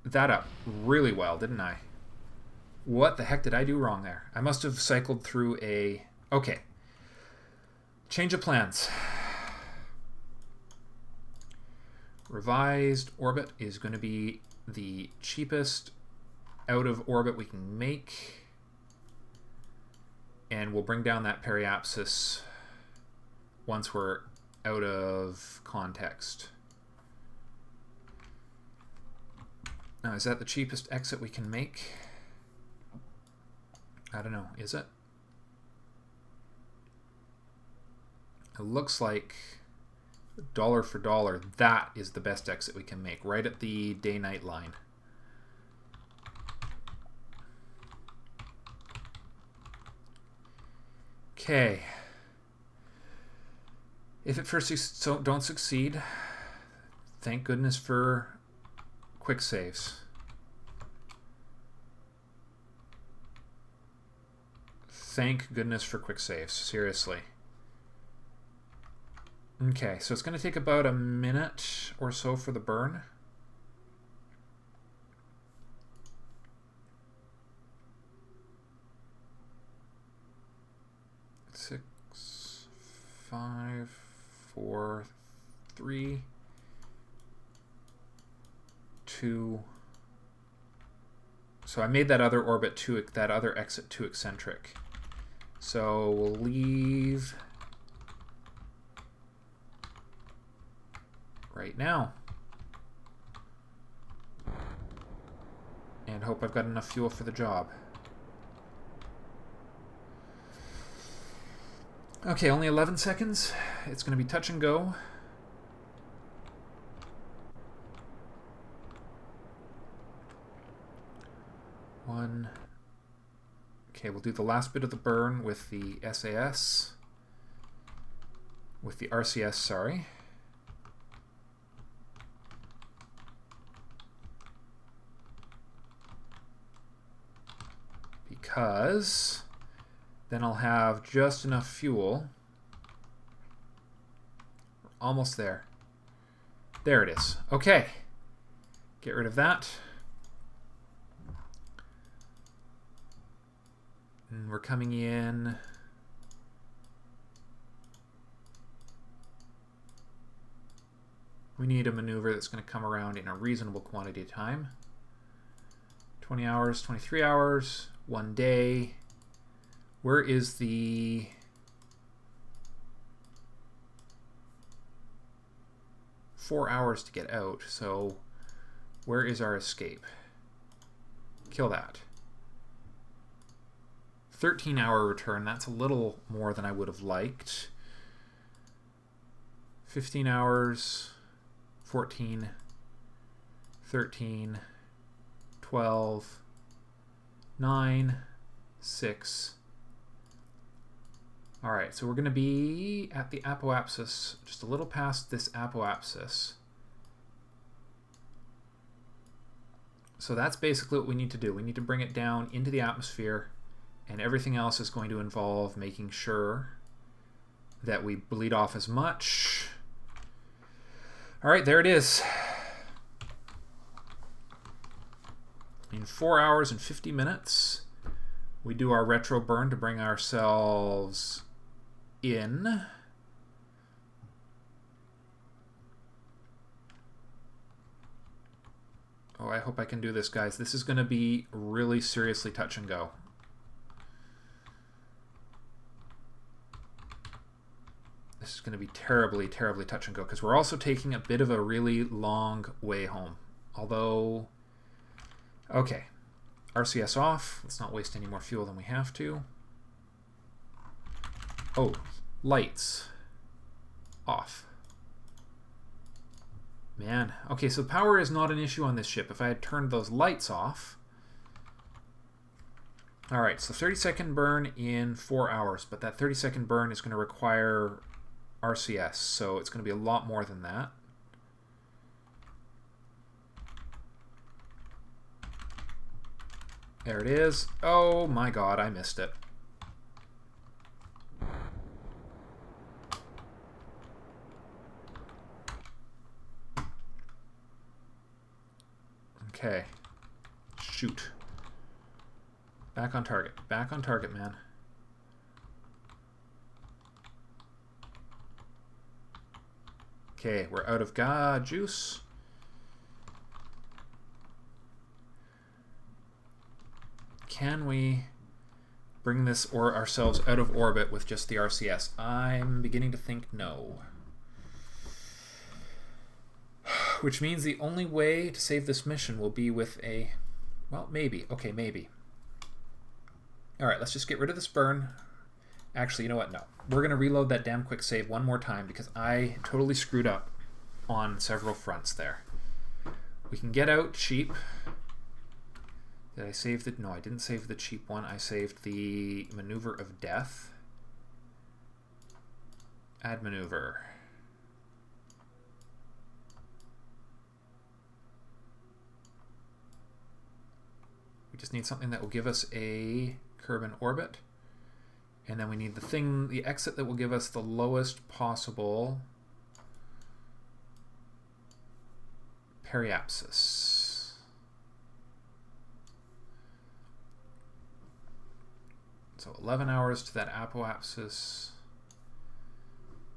that up really well, didn't I? What the heck did I do wrong there? I must have cycled through a... Okay. Change of plans. Revised orbit is going to be the cheapest out of orbit we can make. And we'll bring down that periapsis once we're out of context. Now, is that the cheapest exit we can make? I don't know. Is it? It looks like dollar for dollar, that is the best exit we can make, right at the day-night line. Okay. If at first you don't succeed, thank goodness for quick saves. Thank goodness for quick saves, seriously. Okay, so it's going to take about a minute or so for the burn. Six, 5, 4, 3, 2. So I made that other orbit that other exit too eccentric. So we'll leave right now and hope I've got enough fuel for the job. Okay, only 11 seconds. It's going to be touch and go. One. Okay, we'll do the last bit of the burn with the SAS. With the RCS, sorry. Because then I'll have just enough fuel. We're almost there. There it is. Okay. Get rid of that. And we're coming in. We need a maneuver that's going to come around in a reasonable quantity of time. 20 hours, 23 hours, 1 day. Where is the... ...4 hours to get out, so where is our escape? Kill that. 13-hour return, that's a little more than I would have liked. 15 hours, 14, 13, 12, 9, 6. All right, so we're going to be at the apoapsis, just a little past this apoapsis. So that's basically what we need to do. We need to bring it down into the atmosphere, and everything else is going to involve making sure that we bleed off as much. All right, there it is. In 4 hours and 50 minutes, we do our retro burn to bring ourselves in. Oh, I hope I can do this, guys. This is going to be really seriously touch and go. This is going to be terribly, terribly touch and go, because we're also taking a bit of a really long way home. Although, okay, RCS off. Let's not waste any more fuel than we have to. Oh, lights off. Man, okay, so power is not an issue on this ship. If I had turned those lights off. Alright, so 30-second burn in 4 hours, but that 30-second burn is going to require RCS, so it's going to be a lot more than that. There it is. Oh my god, I missed it. Okay. Shoot. Back on target. Back on target, man. Okay, we're out of juice. Can we bring this or ourselves out of orbit with just the RCS? I'm beginning to think no. Which means the only way to save this mission will be with a... Well, maybe. Okay, maybe. Alright, let's just get rid of this burn. Actually, you know what? No. We're going to reload that damn quick save one more time because I totally screwed up on several fronts there. We can get out cheap. Did I save the... No, I didn't save the cheap one. I saved the maneuver of death. Add maneuver. We just need something that will give us a curb in orbit. And then we need the exit that will give us the lowest possible periapsis. So 11 hours to that apoapsis.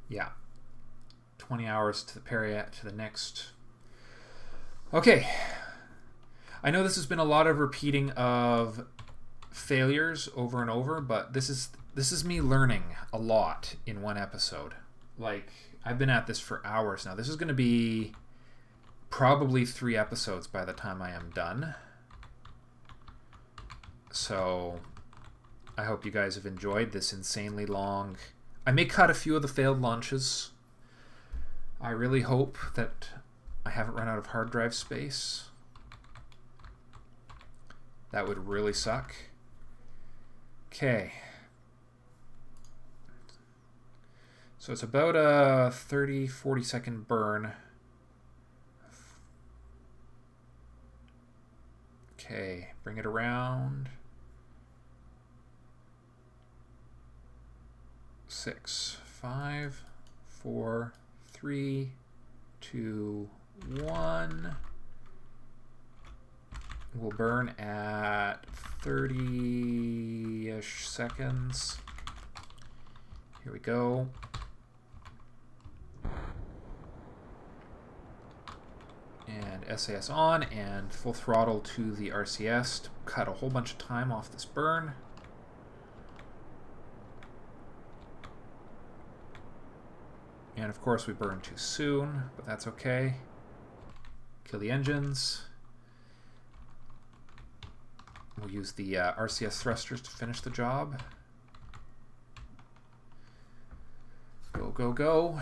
Yeah. 20 hours to the next. Okay. I know this has been a lot of repeating of failures over and over, but this is me learning a lot in one episode. Like, I've been at this for hours now. This is going to be probably 3 episodes by the time I am done. So I hope you guys have enjoyed this insanely long... I may cut a few of the failed launches. I really hope that I haven't run out of hard drive space. That would really suck. Okay. So it's about a 30-40 second burn. Okay, bring it around. 6, 5, 4, 3, 2, 1. We'll burn at 30-ish seconds. Here we go. And SAS on, and full throttle to the RCS to cut a whole bunch of time off this burn. And of course we burned too soon, but that's okay. Kill the engines. We'll use the RCS thrusters to finish the job. Go, go, go.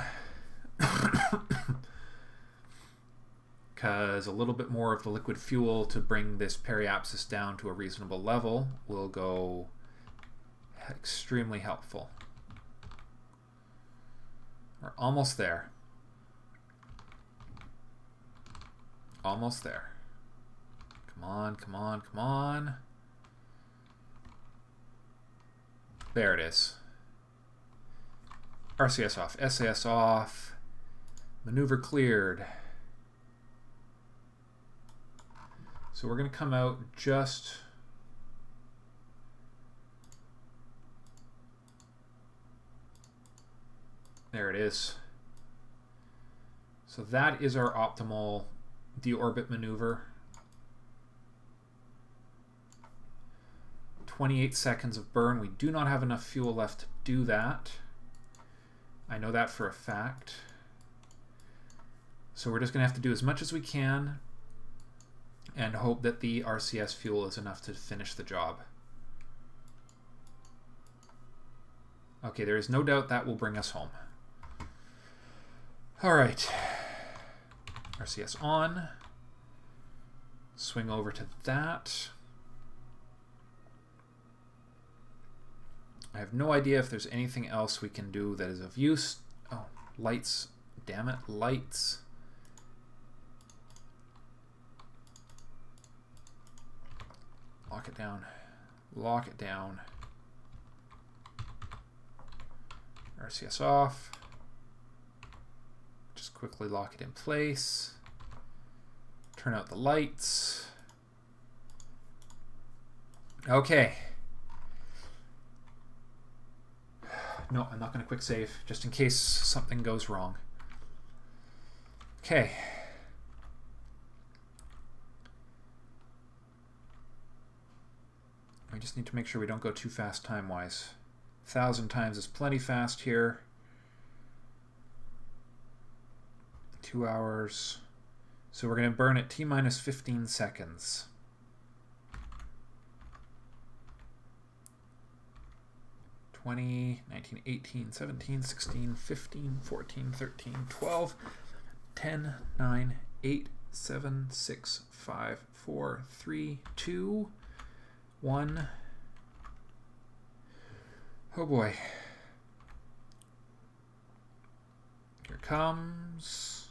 Because a little bit more of the liquid fuel to bring this periapsis down to a reasonable level will go extremely helpful. We're almost there. Almost there. Come on, come on, come on. There it is. RCS off, SAS off. Maneuver cleared. So we're going to come out just... There it is. So that is our optimal deorbit maneuver. 28 seconds of burn. We do not have enough fuel left to do that. I know that for a fact. So we're just going to have to do as much as we can and hope that the RCS fuel is enough to finish the job. Okay, there is no doubt that will bring us home. All right. RCS on. Swing over to that. I have no idea if there's anything else we can do that is of use. Oh, lights. Damn it, lights. Lock it down. Lock it down. RCS off. Just quickly lock it in place. Turn out the lights. Okay. No, I'm not going to quick save, just in case something goes wrong. Okay. I just need to make sure we don't go too fast time-wise. 1,000 times is plenty fast here. 2 hours. So we're going to burn at T-minus 15 seconds. 20, 19, 18, 17, 16, 15, 14, 13, 12, 10, 9, 8, 7, 6, 5, 4, 3, 2, 1. Oh boy. Here comes.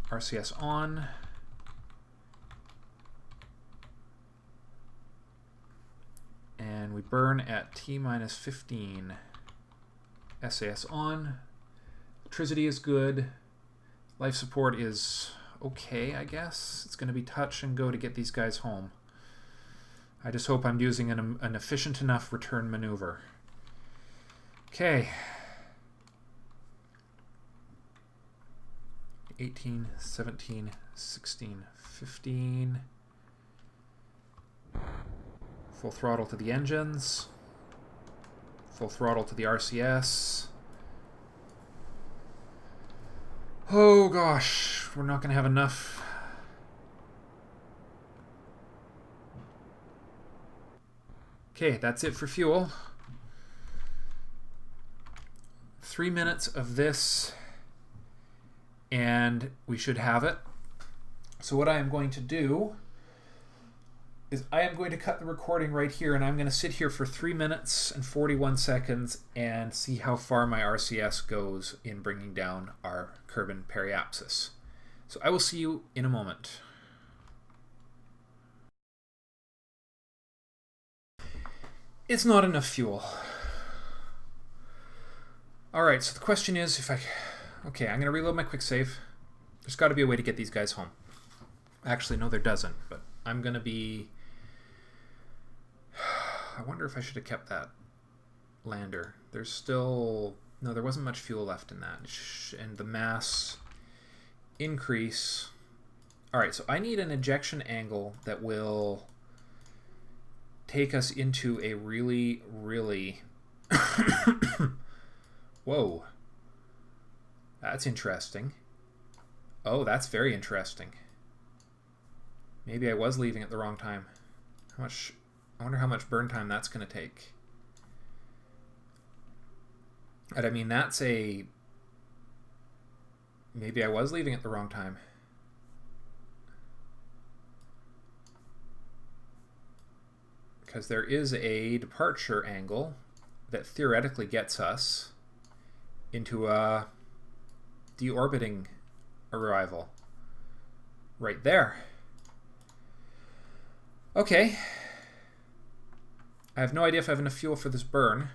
RCS on. And we burn at T-minus 15. SAS on. Electricity is good. Life support is okay, I guess. It's going to be touch and go to get these guys home. I just hope I'm using an efficient enough return maneuver. Okay. 18, 17, 16, 15. Full throttle to the engines. Full throttle to the RCS. Oh gosh, we're not going to have enough. Okay, that's it for fuel. 3 minutes of this, and we should have it. So what I am going to do is I am going to cut the recording right here, and I'm going to sit here for 3 minutes and 41 seconds and see how far my RCS goes in bringing down our Kerbal periapsis. So I will see you in a moment. It's not enough fuel. Alright, so the question is if I... Okay, I'm going to reload my quick save. There's got to be a way to get these guys home. Actually, no, there doesn't, but I'm going to be... I wonder if I should have kept that lander. There's still... No, there wasn't much fuel left in that. And the mass increase... Alright, so I need an ejection angle that will take us into a really, really... Whoa. That's interesting. Oh, that's very interesting. Maybe I was leaving at the wrong time. How much... I wonder how much burn time that's going to take. And I mean, that's a... Maybe I was leaving at the wrong time. Because there is a departure angle that theoretically gets us into a deorbiting arrival. Right there. Okay. I have no idea if I have enough fuel for this burn,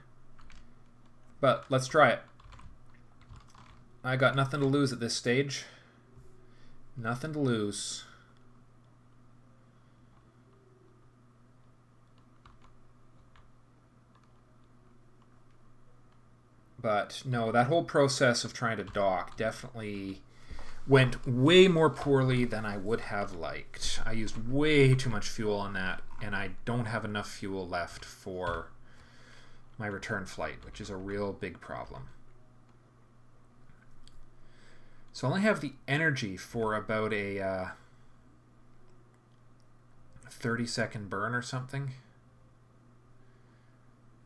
but let's try it. I got nothing to lose at this stage. Nothing to lose. But no, that whole process of trying to dock definitely went way more poorly than I would have liked. I used way too much fuel on that, and I don't have enough fuel left for my return flight, which is a real big problem. So I only have the energy for about a 30-second burn or something.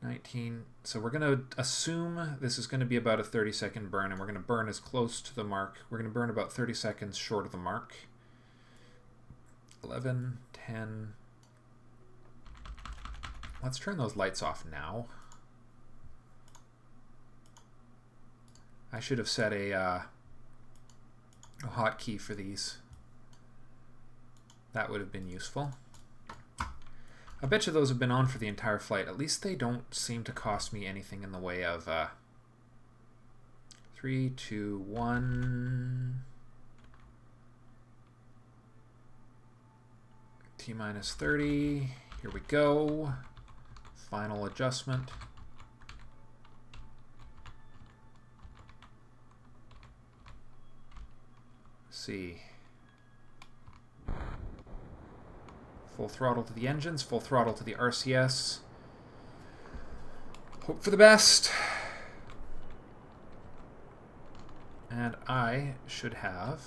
19. So we're going to assume this is going to be about a 30-second burn, and we're going to burn as close to the mark. We're going to burn about 30 seconds short of the mark. 11, 10. Let's turn those lights off now. I should have set a hotkey for these. That would have been useful. I bet you those have been on for the entire flight. At least they don't seem to cost me anything in the way of 3, 2, 1. T minus 30. Here we go. Final adjustment. Let's see. Full throttle to the engines, full throttle to the RCS. Hope for the best. And I should have...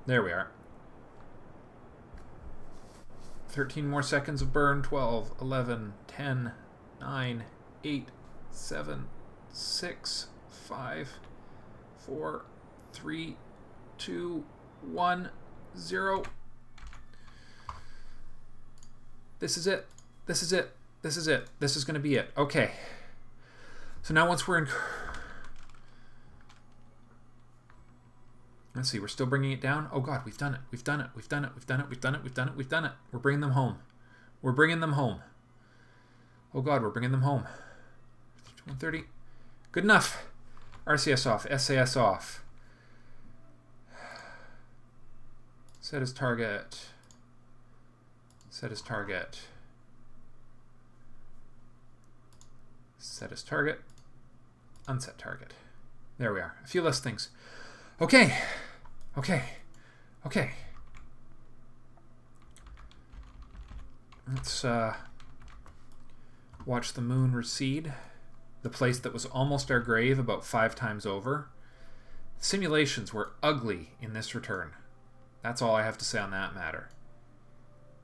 There we are. 13 more seconds of burn. 12, 11, 10, 9, 8, 7, 6, 5, 4, 3, 2, 1, 0. This is it. This is it. This is it. This is going to be it. Okay. So now once we're in... Let's see, we're still bringing it down. Oh god, we've done it. We've done it. We've done it. We've done it. We've done it. We've done it. We've done it. We're bringing them home. We're bringing them home. Oh god, we're bringing them home. 130. Good enough. RCS off. SAS off. Set as target. Set as target. Set as target. Unset target. There we are. A few less things. Okay. Okay. Okay. Let's watch the moon recede. The place that was almost our grave about 5 times over. Simulations were ugly in this return. That's all I have to say on that matter.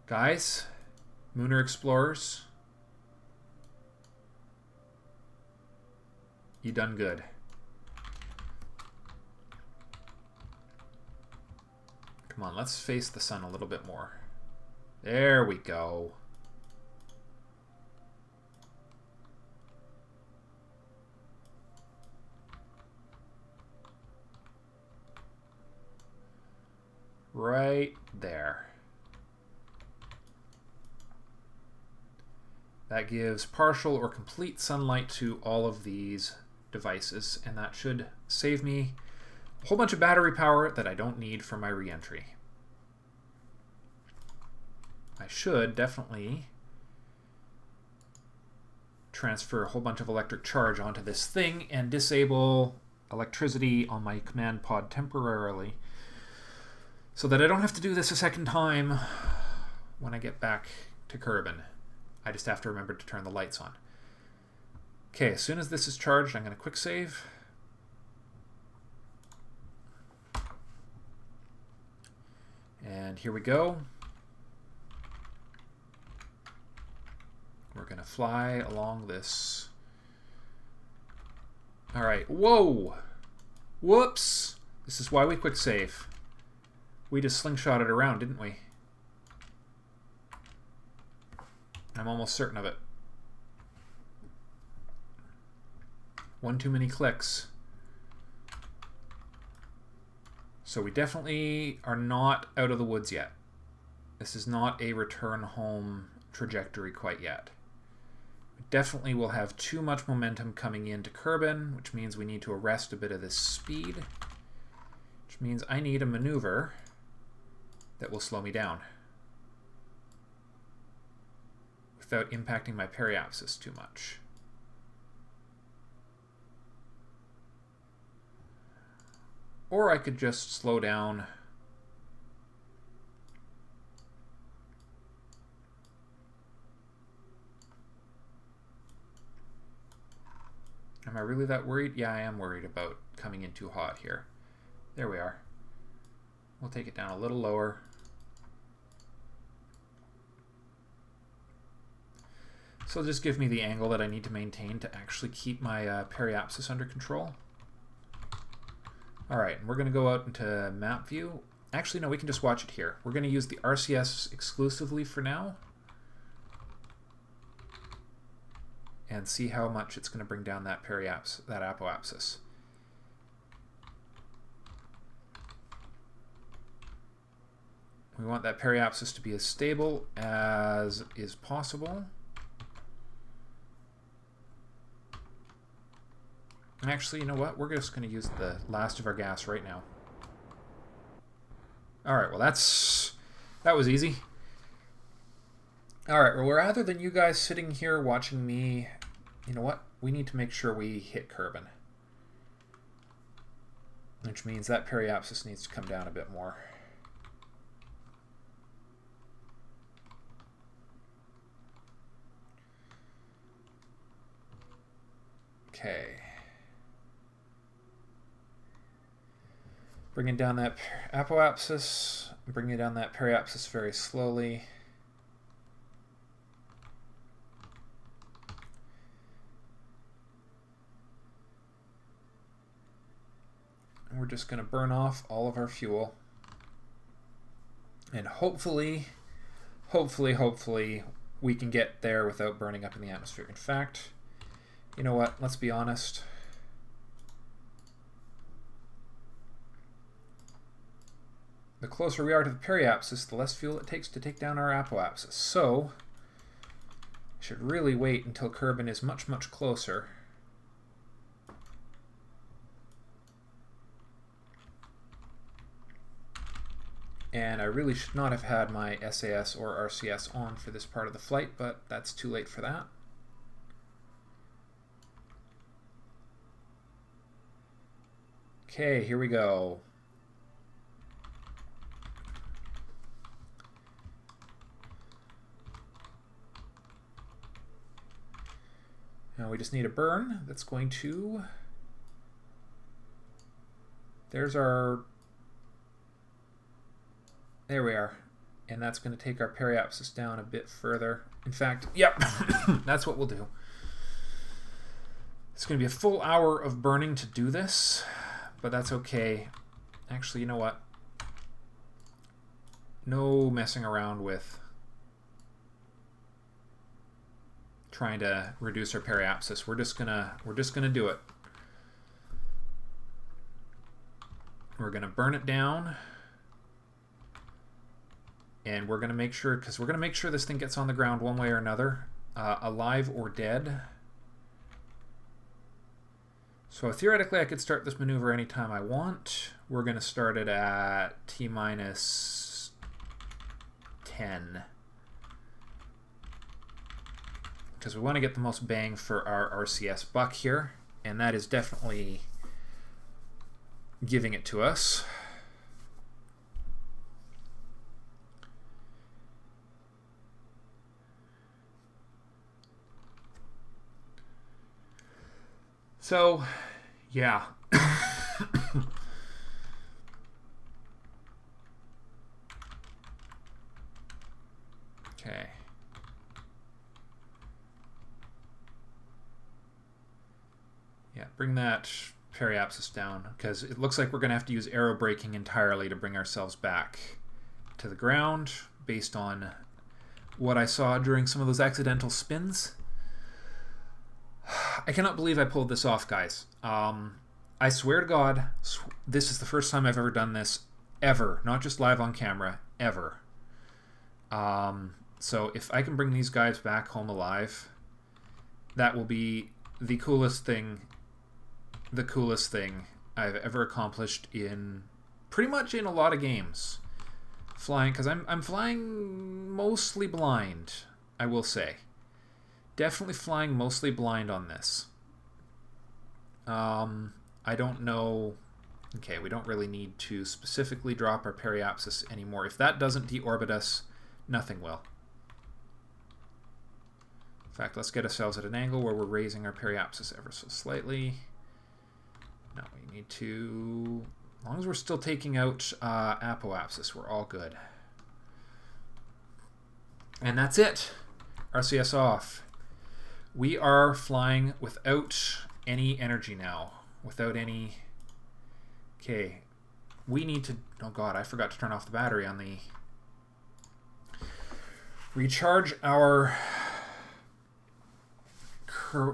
Guys, Lunar Explorers, you done good. Come on, let's face the sun a little bit more. There we go. Right there. That gives partial or complete sunlight to all of these devices, and that should save me a whole bunch of battery power that I don't need for my re-entry. I should definitely transfer a whole bunch of electric charge onto this thing and disable electricity on my command pod temporarily so that I don't have to do this a second time when I get back to Kerbin. I just have to remember to turn the lights on. Okay, as soon as this is charged, I'm going to quick save. And here we go. We're going to fly along this. All right. Whoa! Whoops! This is why we quick save. We just slingshotted around, didn't we? I'm almost certain of it. One too many clicks. So we definitely are not out of the woods yet. This is not a return home trajectory quite yet. We definitely will have too much momentum coming into Kerbin, which means we need to arrest a bit of this speed, which means I need a maneuver that will slow me down without impacting my periapsis too much. Or I could just slow down Am I really that worried? Yeah, I am worried about coming in too hot here. There we are. We'll take it down a little lower. So just give me the angle that I need to maintain to actually keep my periapsis under control. All right, and we're going to go out into map view. Actually, no, we can just watch it here. We're going to use the RCS exclusively for now and see how much it's going to bring down that periapsis, that apoapsis. We want that periapsis to be as stable as is possible. Actually, you know what? We're just going to use the last of our gas right now. All right, well, that's That was easy. Alright, well, rather than you guys sitting here watching me, you know what? We need to make sure we hit Kerbin. Which means that periapsis needs to come down a bit more. Okay. Bringing down that apoapsis, bringing down that periapsis very slowly. And we're just going to burn off all of our fuel. And hopefully, we can get there without burning up in the atmosphere. In fact, you know what? Let's be honest. The closer we are to the periapsis, the less fuel it takes to take down our apoapsis. So, I should really wait until Kerbin is much, much closer. And I really should not have had my SAS or RCS on for this part of the flight, but that's too late for that. Okay, here we go. Now we just need a burn that's going to... There's our... There we are. And that's going to take our periapsis down a bit further. In fact, yep, that's what we'll do. It's going to be a full hour of burning to do this, but that's okay. Actually, you know what? No messing around with trying to reduce our periapsis. We're just gonna do it. We're gonna burn it down. And we're going to make sure, because we're going to make sure this thing gets on the ground one way or another, alive or dead. So theoretically I could start this maneuver anytime I want. We're going to start it at T-minus 10. Because we want to get the most bang for our RCS buck here, and that is definitely giving it to us. So, yeah. Okay. Yeah, bring that periapsis down, because it looks like we're going to have to use aero braking entirely to bring ourselves back to the ground, based on what I saw during some of those accidental spins. I cannot believe I pulled this off, guys. I swear to God, this is the first time I've ever done this, ever. Not just live on camera, ever. So if I can bring these guys back home alive, that will be the coolest thing I've ever accomplished in pretty much in a lot of games. Flying, because I'm flying mostly blind, I will say. Definitely flying mostly blind on this. I don't know... Okay, we don't really need to specifically drop our periapsis anymore. If that doesn't deorbit us, nothing will. In fact, let's get ourselves at an angle where we're raising our periapsis ever so slightly. No, we need to... As long as we're still taking out apoapsis, we're all good. And that's it. RCS off. We are flying without any energy now. Without any... Okay. We need to... Oh god, I forgot to turn off the battery on the... Recharge our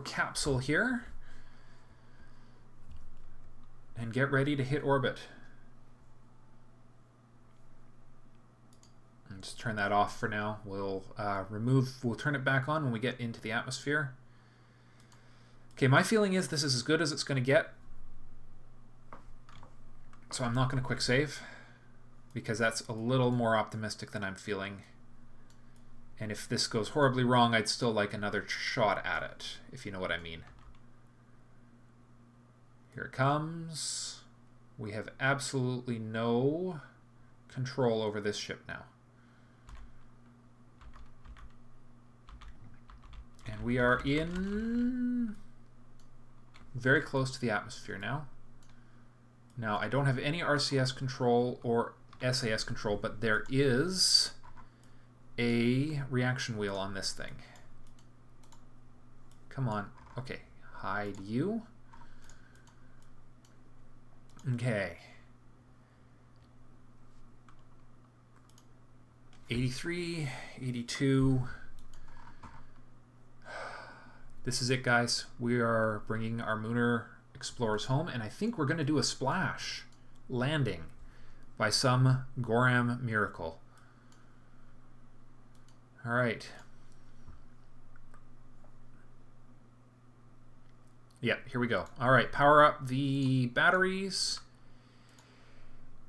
capsule here. And get ready to hit orbit. And just turn that off for now. We'll turn it back on when we get into the atmosphere. Okay, my feeling is this is as good as it's going to get. So I'm not going to quick save, because that's a little more optimistic than I'm feeling. And if this goes horribly wrong, I'd still like another shot at it, if you know what I mean. Here it comes. We have absolutely no control over this ship now. And we are in very close to the atmosphere now. Now, I don't have any RCS control or SAS control, but there is a reaction wheel on this thing. Come on. Okay. Hide you. Okay. 83, 82. This is it, guys. We are bringing our Mooner explorers home, and I think we're going to do a splash landing by some Goram miracle. All right. Yep, here we go. All right, power up the batteries.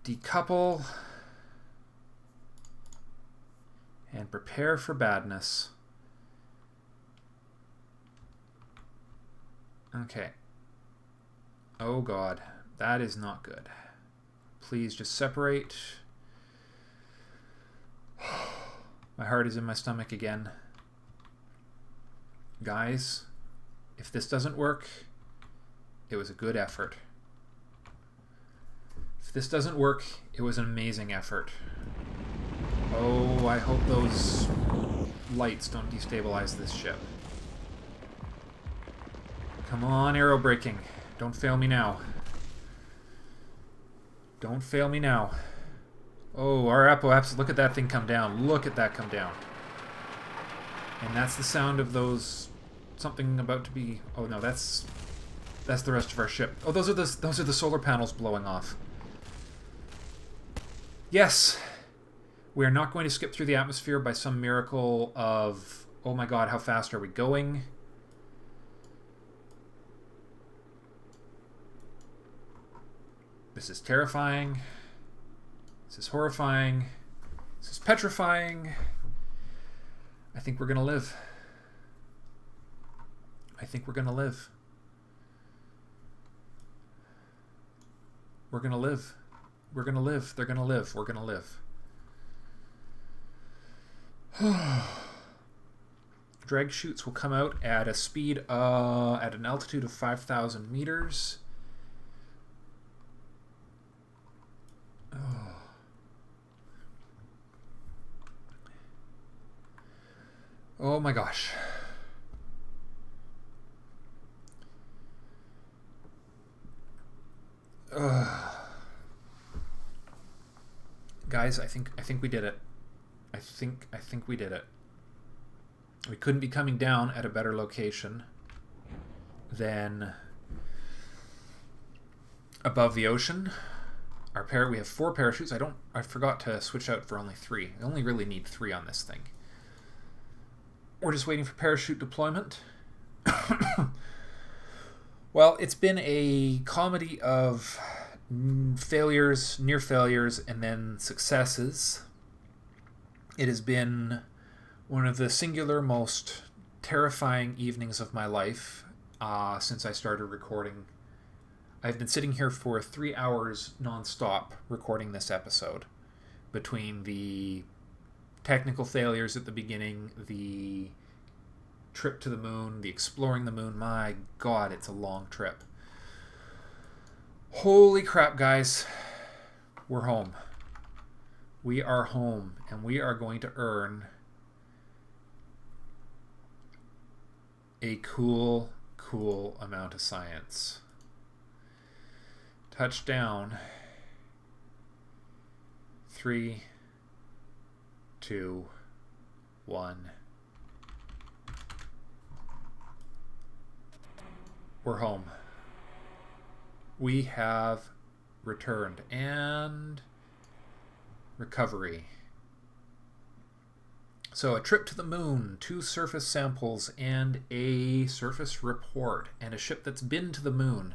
Decouple. And prepare for badness. Okay. Oh God, that is not good. Please just separate. My heart is in my stomach again. Guys, if this doesn't work, it was a good effort. If this doesn't work, it was an amazing effort. Oh, I hope those lights don't destabilize this ship. Come on, aero braking. Don't fail me now. Don't fail me now. Oh, our apoaps, look at that thing come down. Look at that come down. And that's the sound of those... something about to be... Oh no, that's the rest of our ship. Oh, those are the solar panels blowing off. Yes! We are not going to skip through the atmosphere by some miracle of... Oh my God, how fast are we going? This is terrifying. This is horrifying. This is petrifying. I think we're going to live. I think we're going to live. We're going to live. We're going to live. They're going to live. We're going to live. Drag chutes will come out at a speed, at an altitude of 5,000 meters. Oh my gosh. Guys, I think we did it. I think we did it. We couldn't be coming down at a better location than above the ocean. We have 4 parachutes. I forgot to switch out for only 3. We only really need 3 on this thing. We're just waiting for parachute deployment. Well, it's been a comedy of failures, near failures, and then successes. It has been one of the singular most terrifying evenings of my life since I started recording. I've been sitting here for 3 hours non-stop recording this episode, between the technical failures at the beginning, the trip to the moon, the exploring the moon. My God, it's a long trip. Holy crap, guys. We're home. We are home, and we are going to earn a cool amount of science. Touchdown. 3, 2, 1. We're home. We have returned. And recovery. So a trip to the moon, 2 surface samples, and a surface report, and a ship that's been to the moon.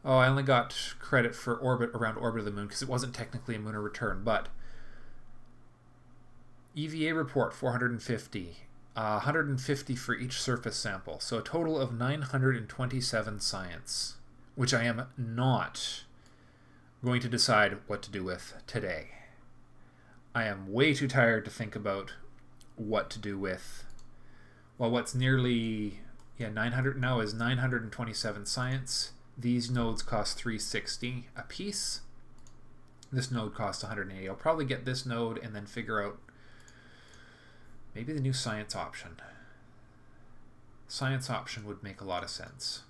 Oh, I only got credit for orbit around orbit of the moon because it wasn't technically a lunar return, but EVA report 450, 150 for each surface sample, so a total of 927 science, which I am not going to decide what to do with today. I am way too tired to think about what to do with, well, what's nearly 900 now is 927 science. These nodes cost 360 a piece. This node costs 180. I'll probably get this node and then figure out maybe the new science option. Science option would make a lot of sense.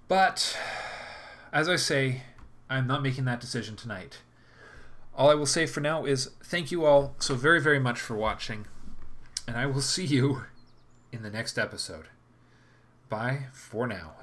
But as I say, I'm not making that decision tonight. All I will say for now is thank you all so very, very much for watching, and I will see you in the next episode. Bye for now.